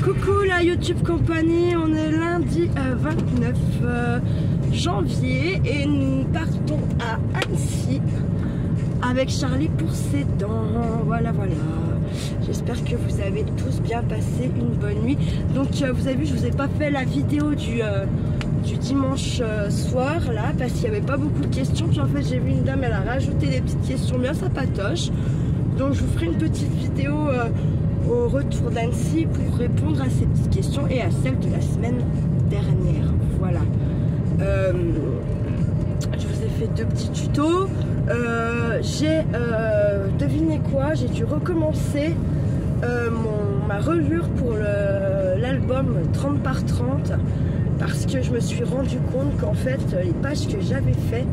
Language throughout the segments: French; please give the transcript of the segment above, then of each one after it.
Coucou la YouTube compagnie, on est lundi 29 janvier et nous partons à Annecy avec Charlie pour ses dents. Voilà. J'espère que vous avez tous bien passé une bonne nuit. Donc vous avez vu, je vous ai pas fait la vidéo du dimanche soir là parce qu'il n'y avait pas beaucoup de questions. Puis en fait j'ai vu une dame, elle a rajouté des petites questions bien sympatoches. Donc je vous ferai une petite vidéo au retour d'Annecy pour répondre à ces petites questions et à celles de la semaine dernière. Voilà. Je vous ai fait deux petits tutos. J'ai deviné quoi, j'ai dû recommencer ma reliure pour l'album 30 par 30 parce que je me suis rendu compte qu'en fait les pages que j'avais fait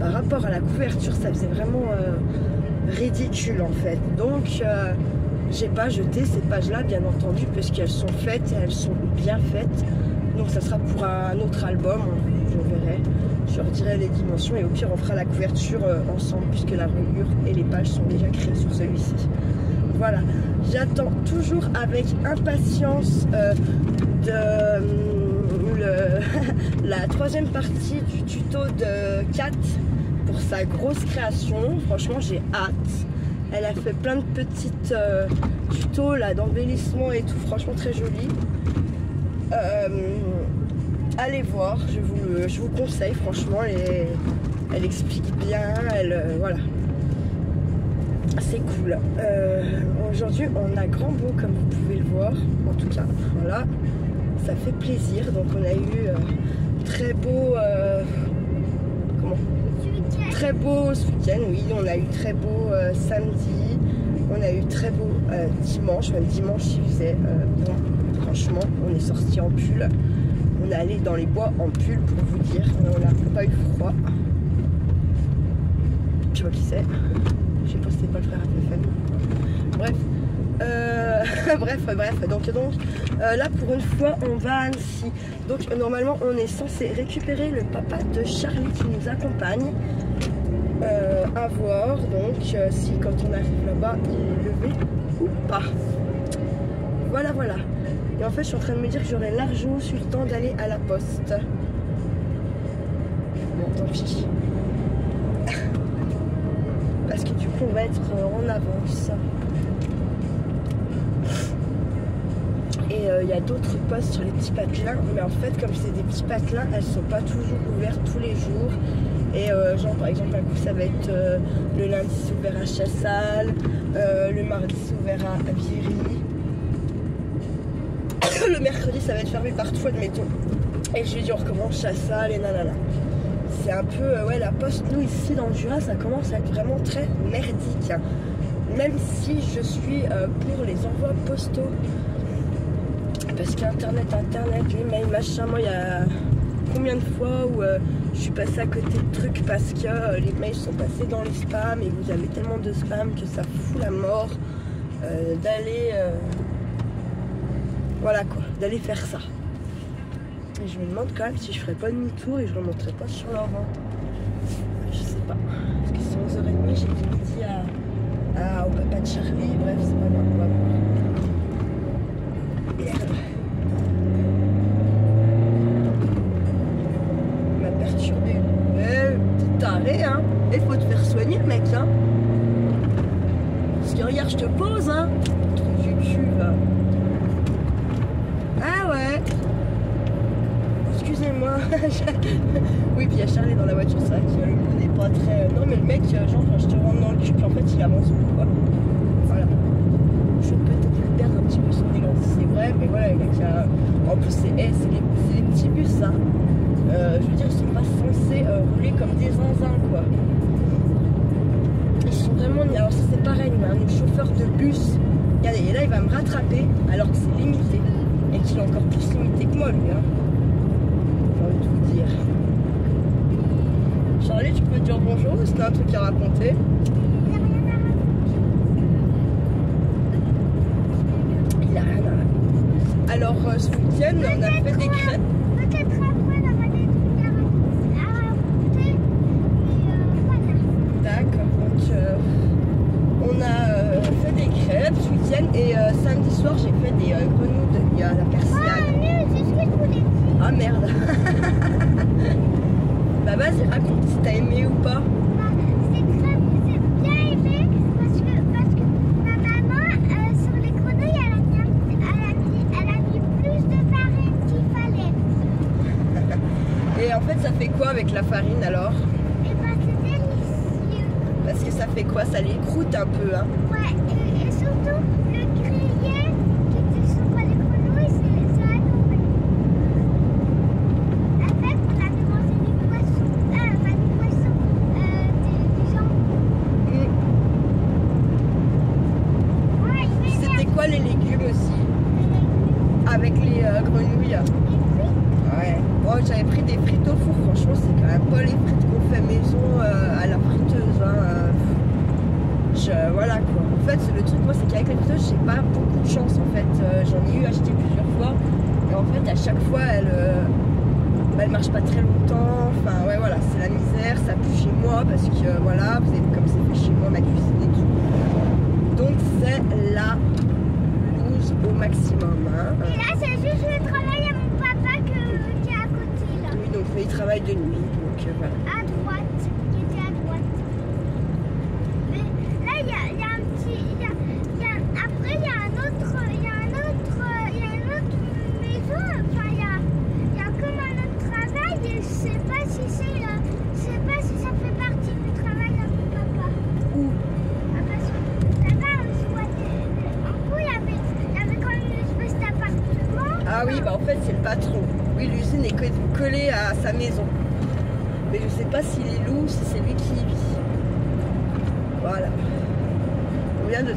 par rapport à la couverture, ça faisait vraiment ridicule en fait. Donc j'ai pas jeté ces pages là bien entendu puisqu'elles sont faites et elles sont bien faites. Donc ça sera pour un autre album, je verrai, je redirai les dimensions et au pire on fera la couverture ensemble puisque la reliure et les pages sont déjà créées sur celui-ci. Voilà, j'attends toujours avec impatience la troisième partie du tuto de Kat pour sa grosse création. Franchement j'ai hâte. Elle a fait plein de petites tutos là d'embellissement et tout, franchement très joli. Allez voir, je vous conseille franchement, elle explique bien, voilà. C'est cool. Aujourd'hui on a grand beau comme vous pouvez le voir, en tout cas voilà, ça fait plaisir. Donc on a eu très beau très beau ce week-end, oui, on a eu très beau samedi, on a eu très beau dimanche, même dimanche il faisait bon, franchement, on est sorti en pull, on est allé dans les bois en pull pour vous dire, on n'a pas eu froid. Je sais pas qui c'est, je sais pas si c'est pas le frère à téléphone. Bref, donc là pour une fois on va à Annecy. Donc normalement on est censé récupérer le papa de Charlie qui nous accompagne. À voir donc si quand on arrive là-bas il est levé ou pas. Voilà. Et en fait je suis en train de me dire que j'aurais largement eu le temps d'aller à la poste. Bon tant pis. Parce que du coup on va être en avance. Et il y a d'autres postes sur les petits patelins, mais en fait comme c'est des petits patelins, elles sont pas toujours ouvertes tous les jours. Et genre par exemple un coup ça va être le lundi c'est ouvert à Chassal, le mardi c'est ouvert à Viry, le mercredi ça va être fermé partout admettons. Et jeudi on recommence Chassal et nanana. C'est un peu ouais, la poste, nous ici dans le Jura ça commence à être vraiment très merdique. Même si je suis pour les envois postaux. Parce qu'internet, les mails, machin, moi il y a combien de fois où je suis passée à côté de trucs parce que les mails sont passés dans les spams et vous avez tellement de spam que ça fout la mort d'aller voilà quoi, d'aller faire ça. Et je me demande quand même si je ferais pas demi-tour et je remonterais pas sur leur vente. Je sais pas, parce que c'est 11h30, j'ai dit midi au papa de Charlie, bref c'est pas grave, on va voir. Merde. Il m'a perturbé. T'es taré, hein. Il faut te faire soigner, mec, hein. Parce que regarde, je te pose, hein. Truc du cul, là. Ah ouais. Excusez-moi. Oui, puis il y a Charlie dans la voiture, c'est vrai qu'il n'est pas très... Non, mais le mec, genre, je te rentre dans le cul, puis en fait, il avance plus, quoi. Voilà. Je peux peut-être perdre un petit peu son élance, c'est vrai, mais voilà, il a... En plus, c'est les petits bus, ça. Je veux dire, ils sont pas censés rouler comme des zinzins, quoi. Ils sont vraiment... Alors ça, c'est pareil, il y a un chauffeur de bus. Regardez, et là, il va me rattraper, alors que c'est limité. Et qu'il est encore plus limité que moi, lui, hein. J'ai envie de vous dire. Charlie, tu peux dire bonjour, est-ce que t'as un truc à raconter? Alors ce week-end on a fait des crêpes. D'accord, donc on a fait des crêpes ce week-end et samedi soir j'ai fait des grenouilles de à la persiane. C'est ce que je voulais dire. Ah merde. Bah vas-y, raconte si t'as aimé ou pas. C'est bien aimé parce que ma maman sur les grenouilles elle a mis plus de farine qu'il fallait. Et en fait ça fait quoi avec la farine alors? Et bah c'est délicieux. Parce que ça fait quoi? Ça les croûte un peu hein? Ouais, et surtout le gruyère qui était sur les grenouilles, c'est adoré. Avec on avait mangé du poisson, pas du poisson, du jambon. Ouais, C'était quoi les légumes aussi? Avec les grenouilles? Ouais. Bon, j'avais pris des frites au four, franchement c'est quand même pas les frites qu'on fait maison à la friteuse. Hein. Voilà quoi. En fait le truc moi c'est qu'avec les friteuses j'ai pas beaucoup de chance en fait. J'en ai eu acheté plusieurs fois et en fait à chaque fois elle marche pas très longtemps. Enfin ouais voilà c'est la misère, ça pue chez moi parce que voilà vous avez vu comme c'est fait chez moi ma cuisine et tout. Donc c'est la loose au maximum. Hein. Et là c'est juste le travail à mon papa qui est à côté là. Oui donc il travaille de nuit donc voilà. À droite, qui était à droite. Mais là il y a un petit, après il y a une autre maison. Enfin il y a comme un autre travail et je sais pas si ça fait partie du travail à mon papa. Où? Ah, parce que là-bas on voit en gros il y avait quand même une espèce d'appartement. Ah oui bah en fait c'est le patron. Oui l'usine est collée à sa maison. Mais je sais pas s'il est loup ou si c'est lui qui y vit. Voilà. On vient de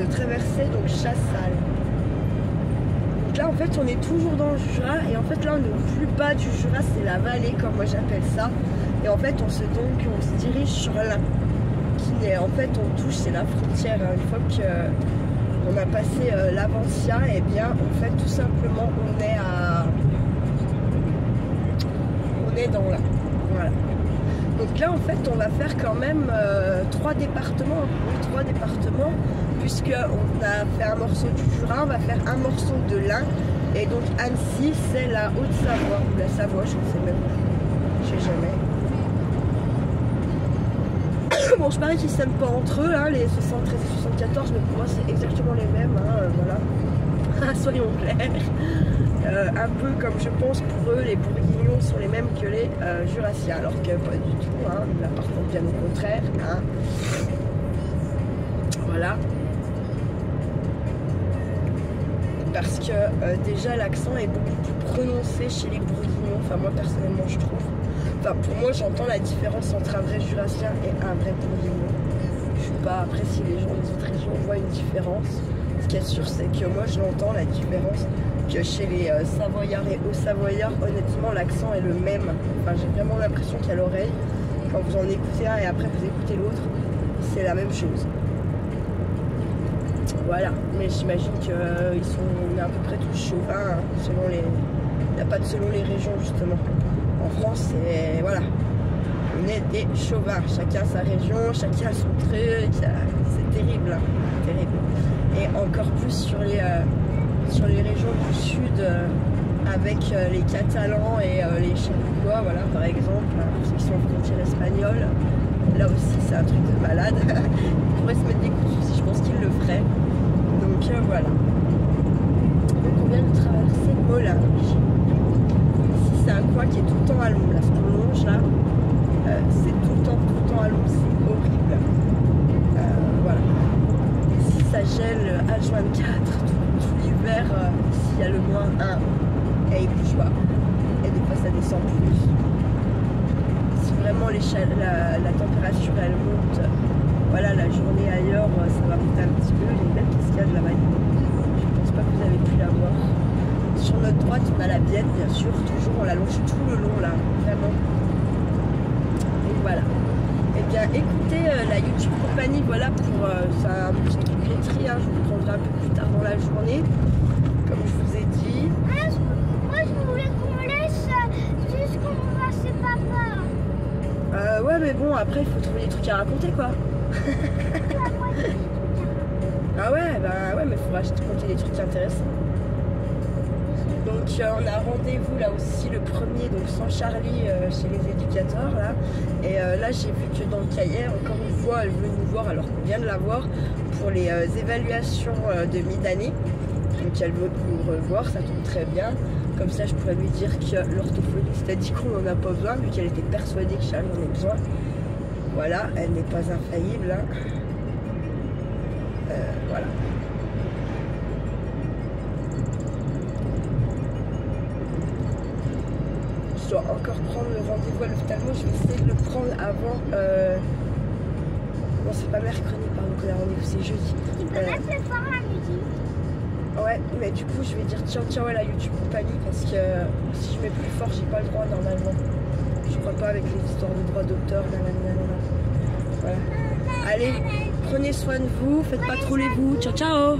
traverser donc Chassal. Donc là en fait on est toujours dans le Jura et en fait là on est au plus bas du Jura, c'est la vallée comme moi j'appelle ça. Et en fait on se dirige sur l'Ain. Qui est en fait on touche, c'est la frontière. Hein. Une fois qu'on a passé l'Avancia, et bien en fait tout simplement on est dans l'Ain. Voilà. Donc là en fait on va faire quand même 3 départements, oui 3 départements, puisque on a fait un morceau du Jura, on va faire un morceau de l'Ain, et donc Annecy c'est la Haute-Savoie, ou la Savoie, je ne sais même pas, je sais jamais. Bon je parie qu'ils s'aiment pas entre eux, hein, les 73 et 74, mais pour moi c'est exactement les mêmes, hein, voilà. Soyons clairs. Un peu comme je pense pour eux, les Bourguignons sont les mêmes que les Jurassiens, alors que pas du tout, hein, là par contre bien au contraire. Hein. Voilà. Parce que déjà l'accent est beaucoup plus prononcé chez les Bourguignons, enfin moi personnellement je trouve. Enfin pour moi j'entends la différence entre un vrai Jurassien et un vrai Bourguignon. Je sais pas après si les gens des autres régions voient une différence. Ce qui est sûr c'est que moi je l'entends la différence. Que chez les Savoyards et Hauts-Savoyards, honnêtement, l'accent est le même. Enfin, j'ai vraiment l'impression qu'à l'oreille, quand vous en écoutez un et après vous écoutez l'autre, c'est la même chose. Voilà, mais j'imagine on est à peu près tous chauvins, hein, selon les... Il n'y a pas de selon les régions, justement. En France, c'est... Voilà. On est des chauvins. Chacun sa région, chacun son truc. C'est terrible, hein. Terrible. Et encore plus sur les régions du sud avec les Catalans et les Chaloupois, voilà, par exemple, ceux qui sont en frontière espagnole. Là aussi, c'est un truc de malade. Ils pourraient se mettre des coups de fusil, je pense qu'ils le feraient. Donc voilà. Donc on vient de traverser Mollinges. Ici, c'est un coin qui est tout le temps à l'ombre. Là, ce qu'on longe là, c'est tout le temps à l'ombre. C'est horrible. Voilà. Ici, ça gèle H24 tout l'hiver. S'il y a le -1 et il bouge pas. Et des fois, ça descend plus. Si vraiment la température elle monte, voilà, la journée ailleurs, ça va monter un petit peu. Il y a une belle cascade là-bas. Je pense pas que vous avez pu la voir. Sur notre droite, on a la Bienne, bien sûr. Toujours, on la longe tout le long là, vraiment. Et voilà. Eh bien, écoutez, la YouTube Compagnie, voilà pour ça, un petit truc laiterie. Hein, je vous prendrai un peu plus tard dans la journée, comme je vous ai dit. Moi, je voulais qu'on me laisse jusqu'au moment chez papa. Ouais, mais bon, après, il faut trouver des trucs à raconter, quoi. Ah ouais, bah ouais, mais il faudra raconter des trucs intéressants. Donc on a rendez-vous là aussi le 1er, donc sans Charlie chez les éducateurs là. Et là j'ai vu que dans le cahier, encore une fois, elle veut nous voir alors qu'on vient de la voir pour les évaluations de mi-d'année. Donc elle veut nous revoir, ça tombe très bien. Comme ça je pourrais lui dire que l'orthophoniste a dit qu'on n'en a pas besoin, vu qu'elle était persuadée que Charlie en ait besoin. Voilà, elle n'est pas infaillible. Hein. Voilà. Je dois encore prendre le rendez-vous à l'ophtalmo. Je vais essayer de le prendre avant. Non, c'est pas mercredi, pardon, que le rendez-vous, c'est jeudi. Tu peux mettre le fort à la musique. Ouais, mais du coup, je vais dire tiens, ouais, la YouTube compagnie, parce que si je mets plus fort, j'ai pas le droit normalement. Je crois pas avec les histoires de droit d'auteur. Voilà. Allez, prenez soin de vous, faites pas trop les vous. Ciao, ciao.